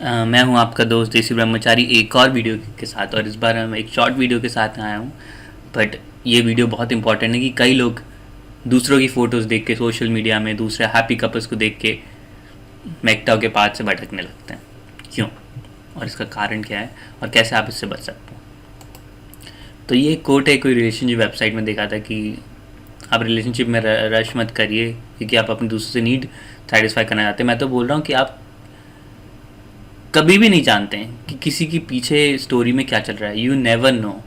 मैं हूं आपका दोस्त देसी ब्रह्मचारी एक और वीडियो के साथ, और इस बार मैं एक शॉर्ट वीडियो के साथ आया हूं। बट ये वीडियो बहुत इंपॉर्टेंट है कि कई लोग दूसरों की फ़ोटोज़ देख के सोशल मीडिया में दूसरे हैप्पी कपल्स को देख के मेकटाव के पाथ से भटकने लगते हैं। क्यों, और इसका कारण क्या है, और कैसे आप इससे बच सकते हैं। तो ये कोट है कोई रिलेशनशिप वेबसाइट में देखा था कि आप रिलेशनशिप में रश मत करिए, क्योंकि आप अपने दूसरे से नीड सेटिस्फाई करना चाहते हैं। मैं तो बोल रहा हूँ कि आप कभी भी नहीं जानते हैं कि किसी के पीछे स्टोरी में क्या चल रहा है। You never know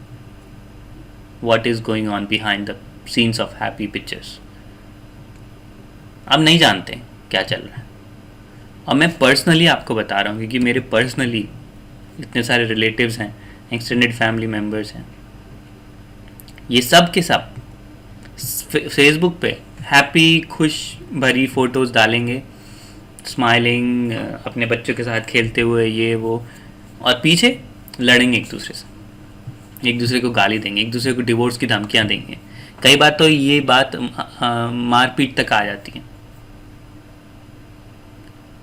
what is going on behind the scenes of happy pictures. आप नहीं जानते क्या चल रहा है। और मैं पर्सनली आपको बता रहा हूँ, क्योंकि मेरे पर्सनली इतने सारे रिलेटिव्स हैं, एक्सटेंडेड फैमिली मेम्बर्स हैं। ये सब के सब फेसबुक पे हैप्पी खुश भरी फ़ोटोज़ डालेंगे, स्माइलिंग, अपने बच्चों के साथ खेलते हुए, ये वो, और पीछे लड़ेंगे एक दूसरे से, एक दूसरे को गाली देंगे, एक दूसरे को डिवोर्स की धमकियां देंगे। कई बार तो ये बात मारपीट तक आ जाती है।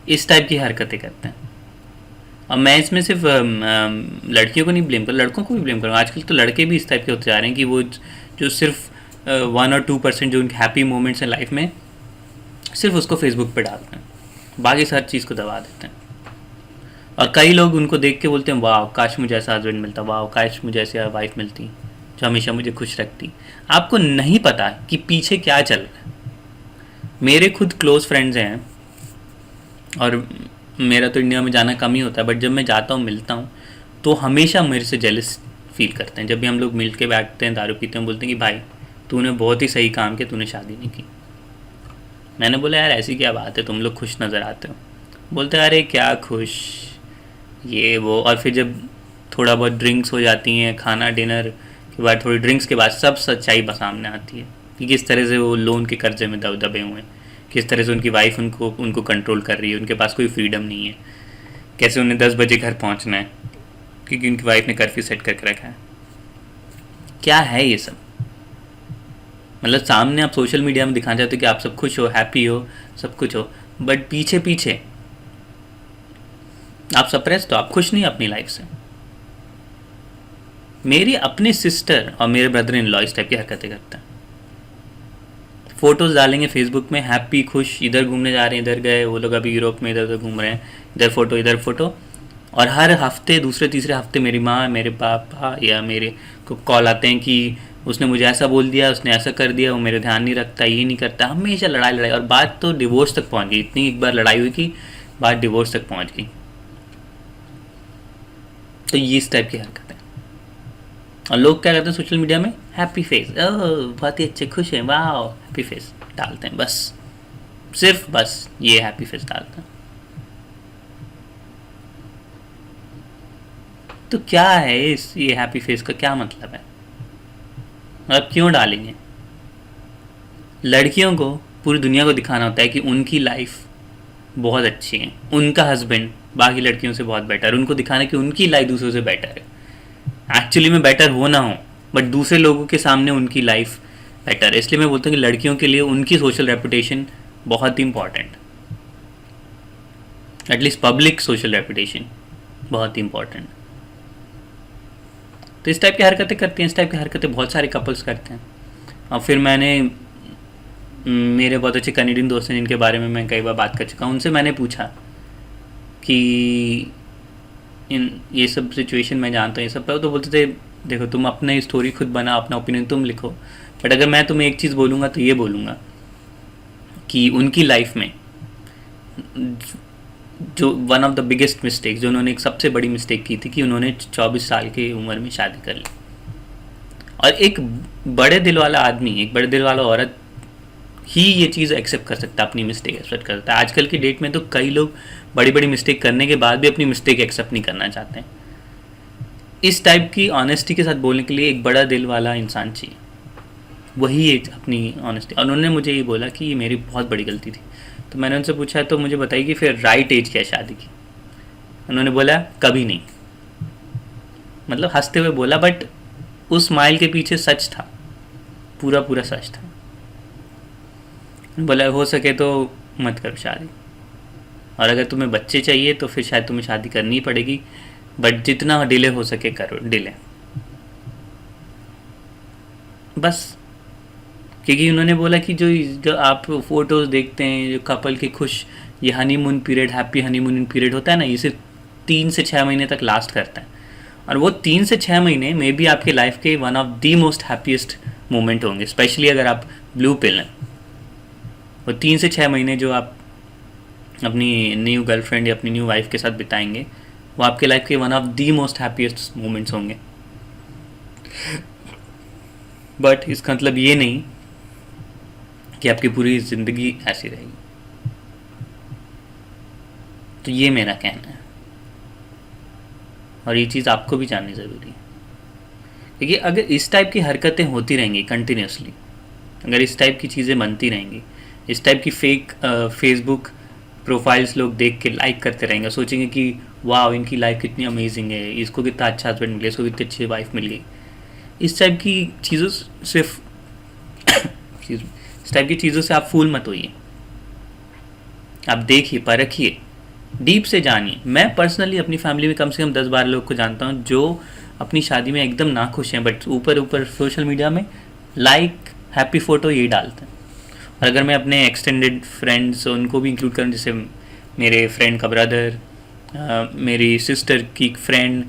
इस टाइप की हरकतें करते हैं। और मैं इसमें सिर्फ लड़कियों को नहीं ब्लेम कर, लड़कों को भी ब्लेम करूँगा। आजकल तो लड़के भी इस टाइप के होते जा रहे हैं कि वो जो सिर्फ 1 और 2% जो उनके हैप्पी मोमेंट्स हैं लाइफ में, सिर्फ उसको फेसबुक पे डालते हैं, बाकी हर चीज़ को दबा देते हैं। और कई लोग उनको देख के बोलते हैं, वाह काश मुझे ऐसा हस्बैंड मिलता, वाह काश मुझे ऐसी वाइफ मिलती जो हमेशा मुझे खुश रखती। आपको नहीं पता कि पीछे क्या चल रहा है। मेरे खुद क्लोज फ्रेंड्स हैं, और मेरा तो इंडिया में जाना कम ही होता है, बट जब मैं जाता हूँ मिलता हूँ तो हमेशा मेरे से जेलस फील करते हैं। जब भी हम लोग मिल के बैठते हैं, दारू पीते हैं, बोलते हैं कि भाई तूने बहुत ही सही काम किया, तूने शादी नहीं की। मैंने बोला यार ऐसी क्या बात है, तुम लोग खुश नज़र आते हो। बोलते हैं अरे क्या खुश, ये वो। और फिर जब थोड़ा बहुत ड्रिंक्स हो जाती हैं, खाना डिनर के बाद, थोड़ी ड्रिंक्स के बाद सब सच्चाई सामने आती है कि किस तरह से वो लोन के कर्जे में दबे हुए हैं, किस तरह से उनकी वाइफ उनको कंट्रोल कर रही है, उनके पास कोई फ्रीडम नहीं है, कैसे उन्हें 10 बजे घर पहुंचना है क्योंकि उनकी वाइफ ने कर्फ्यू सेट करके रखा है। क्या है ये सब। मतलब सामने आप सोशल मीडिया में दिखाना चाहते हो कि आप सब खुश हो, हैप्पी हो, सब कुछ हो, बट पीछे पीछे आप सप्रेस, तो आप खुश नहीं अपनी लाइफ से। मेरी अपनी सिस्टर और मेरे ब्रदर इन लॉ इस टाइप की हरकतें करते हैं। फोटोज़ डालेंगे फेसबुक में, हैप्पी खुश, इधर घूमने जा रहे हैं, इधर गए, वो लोग अभी यूरोप में इधर उधर घूम रहे हैं, इधर फोटो इधर फोटो। और हर हफ्ते, दूसरे तीसरे हफ्ते मेरी माँ, मेरे पापा या मेरे को कॉल आते हैं कि उसने मुझे ऐसा बोल दिया, उसने ऐसा कर दिया, वो मेरे ध्यान नहीं रखता, ये नहीं करता। हमेशा लड़ाई लड़ाई, और बात तो डिवोर्स तक पहुँच गई। इतनी एक बार लड़ाई हुई कि बात डिवोर्स तक पहुँच गई। तो ये इस टाइप की हरकत है। और लोग क्या करते हैं सोशल मीडिया में, हैप्पी फेस, बहुत ही अच्छे खुश हैं, वाह हैप्पी फेस डालते हैं, बस सिर्फ बस ये हैप्पी फेस डालते हैं। तो क्या है इस ये हैप्पी फेस का क्या मतलब है, मतलब क्यों डालेंगे। लड़कियों को पूरी दुनिया को दिखाना होता है कि उनकी लाइफ बहुत अच्छी है, उनका हस्बैंड बाकी लड़कियों से बहुत बेटर, उनको दिखाना कि उनकी लाइफ दूसरों से बेटर है। एक्चुअली में बेटर हो ना हो, बट दूसरे लोगों के सामने उनकी लाइफ बेटर है। इसलिए मैं बोलता हूँ कि लड़कियों के लिए उनकी सोशल रेपुटेशन बहुत ही important, at least public social reputation बहुत ही इंपॉर्टेंट। तो इस टाइप की हरकतें करती हैं, इस टाइप की हरकतें बहुत सारे कपल्स करते हैं। और फिर मेरे बहुत अच्छे कनेडियन दोस्त हैं जिनके बारे में मैं कई बार बात कर चुका हूँ, उनसे मैंने पूछा कि इन ये सब सिचुएशन मैं जानता हूँ ये सब, पर तो बोलते थे देखो तुम अपना स्टोरी खुद बना, अपना ओपिनियन तुम लिखो, बट अगर मैं तुम्हें एक चीज़ बोलूँगा तो ये बोलूँगा कि उनकी लाइफ में जो one of the biggest mistake, जो उन्होंने एक सबसे बड़ी मिस्टेक की थी कि उन्होंने 24 साल की उम्र में शादी कर ली। और एक बड़े दिल वाला आदमी, एक बड़े दिल वाला औरत ही ये चीज़ एक्सेप्ट कर सकता है, अपनी मिस्टेक एक्सेप्ट कर सकता है। आजकल की डेट में तो कई लोग बड़ी बड़ी मिस्टेक करने के बाद भी अपनी मिस्टेक एक्सेप्ट नहीं करना चाहते हैं। इस टाइप की ऑनेस्टी के साथ बोलने के लिए एक बड़ा दिल वाला इंसान चाहिए, वही एक अपनी ऑनेस्टी। और उन्होंने मुझे ये बोला कि ये मेरी बहुत बड़ी गलती थी। तो मैंने उनसे पूछा तो मुझे बताइए कि फिर राइट एज क्या है शादी की। उन्होंने बोला कभी नहीं, मतलब हंसते हुए बोला, बट उस स्माइल के पीछे सच था, पूरा पूरा सच था। बोला हो सके तो मत करो शादी। और अगर तुम्हें बच्चे चाहिए तो फिर शायद तुम्हें शादी करनी ही पड़ेगी, बट जितना डिले हो सके करो डिले। बस, क्योंकि उन्होंने बोला कि जो जो आप फोटोज़ देखते हैं जो कपल के खुश, ये honeymoon period, happy honeymoon period होता है ना, ये सिर्फ 3 से 6 महीने तक लास्ट करता है। और वो 3 से 6 महीने में भी आपके लाइफ के one of the most happiest moment होंगे, स्पेशली अगर आप ब्लू पिल हैं। वो 3 से 6 महीने जो आप अपनी न्यू गर्लफ्रेंड या अपनी न्यू वाइफ के साथ बिताएंगे, वो आपके लाइफ के one of the most happiest moments होंगे। बट इसका मतलब ये नहीं कि आपकी पूरी ज़िंदगी ऐसी रहेगी। तो ये मेरा कहना है, और ये चीज़ आपको भी जाननी ज़रूरी है। क्योंकि अगर इस टाइप की हरकतें होती रहेंगी कंटिन्यूसली, अगर इस टाइप की चीज़ें बनती रहेंगी, इस टाइप की फेक फेसबुक प्रोफाइल्स लोग देख के लाइक करते रहेंगे, सोचेंगे कि वाह इनकी लाइफ कितनी अमेजिंग है, इसको कितना अच्छा हस्बैंड मिले, इसको कितनी अच्छी वाइफ मिल गई। इस टाइप की चीज़ों सिर्फ इस टाइप की चीज़ों से आप फूल मत होइए। आप देखिए, परखिए, डीप से जानिए। मैं पर्सनली अपनी फैमिली में कम से कम 10-12 लोग को जानता हूँ जो अपनी शादी में एकदम ना खुश हैं, बट ऊपर ऊपर सोशल मीडिया में लाइक हैप्पी फ़ोटो यही डालते हैं। और अगर मैं अपने एक्सटेंडेड फ्रेंड्स उनको भी इंक्लूड करूँ, जैसे मेरे फ्रेंड का ब्रदर, मेरी सिस्टर की फ्रेंड,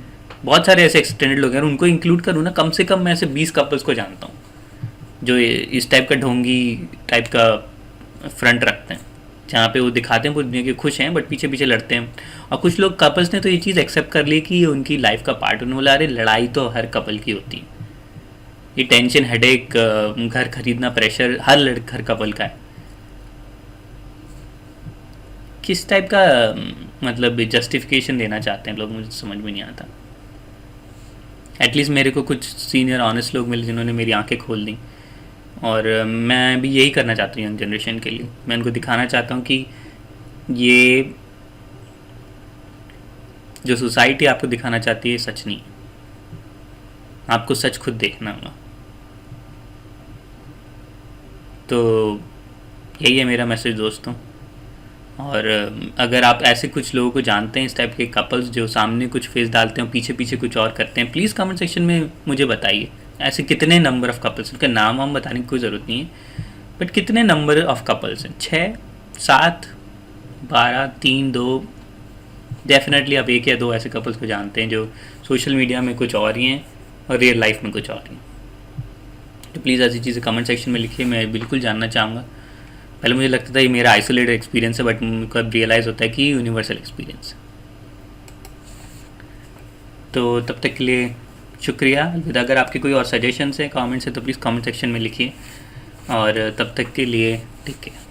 बहुत सारे ऐसे एक्सटेंडेड लोग हैं, उनको इंक्लूड करूँ ना, कम से कम मैं ऐसे 20 कपल्स को जानता हूँ जो इस टाइप का ढोंगी टाइप का फ्रंट रखते हैं, जहाँ पे वो दिखाते हैं पूरी दुनिया के खुश हैं बट पीछे पीछे लड़ते हैं। और कुछ लोग कपल्स ने तो ये चीज़ एक्सेप्ट कर ली कि ये उनकी लाइफ का पार्ट। उन्होंने बोला अरे लड़ाई तो हर कपल की होती है, ये टेंशन, हेडेक, घर खरीदना, प्रेशर हर कपल का है। किस टाइप का मतलब जस्टिफिकेशन देना चाहते हैं लोग, मुझे समझ में नहीं आता। एटलीस्ट मेरे को कुछ सीनियर ऑनेस्ट लोग मिले जिन्होंने मेरी आंखें खोल दी, और मैं भी यही करना चाहता हूँ यंग जनरेशन के लिए। मैं उनको दिखाना चाहता हूँ कि ये जो सोसाइटी आपको दिखाना चाहती है सच नहीं है, आपको सच खुद देखना होगा। तो यही है मेरा मैसेज दोस्तों। और अगर आप ऐसे कुछ लोगों को जानते हैं, इस टाइप के कपल्स जो सामने कुछ फेस डालते हैं पीछे पीछे कुछ और करते हैं, प्लीज़ कमेंट सेक्शन में मुझे बताइए। ऐसे कितने नंबर ऑफ़ कपल्स, उनका नाम वाम बताने की कोई ज़रूरत नहीं है, बट कितने नंबर ऑफ़ कपल्स हैं? 6, 7, 12, 3, 2, डेफिनेटली आप 1 या 2 ऐसे कपल्स को जानते हैं जो सोशल मीडिया में कुछ और ही हैं और रियल लाइफ में कुछ और ही हैं। तो प्लीज़ ऐसी चीज़ें कमेंट सेक्शन में लिखिए, मैं बिल्कुल जानना चाहूँगा। पहले मुझे लगता था ये मेरा आइसोलेटेड एक्सपीरियंस है, बट मुझको अब रियलाइज़ होता है कि यूनिवर्सल एक्सपीरियंस है। तो तब तक के लिए शुक्रिया, अलविदा। अगर आपके कोई और सजेशंस हैं, कमेंट्स हैं, तो प्लीज़ कमेंट सेक्शन में लिखिए, और तब तक के लिए टेक केयर।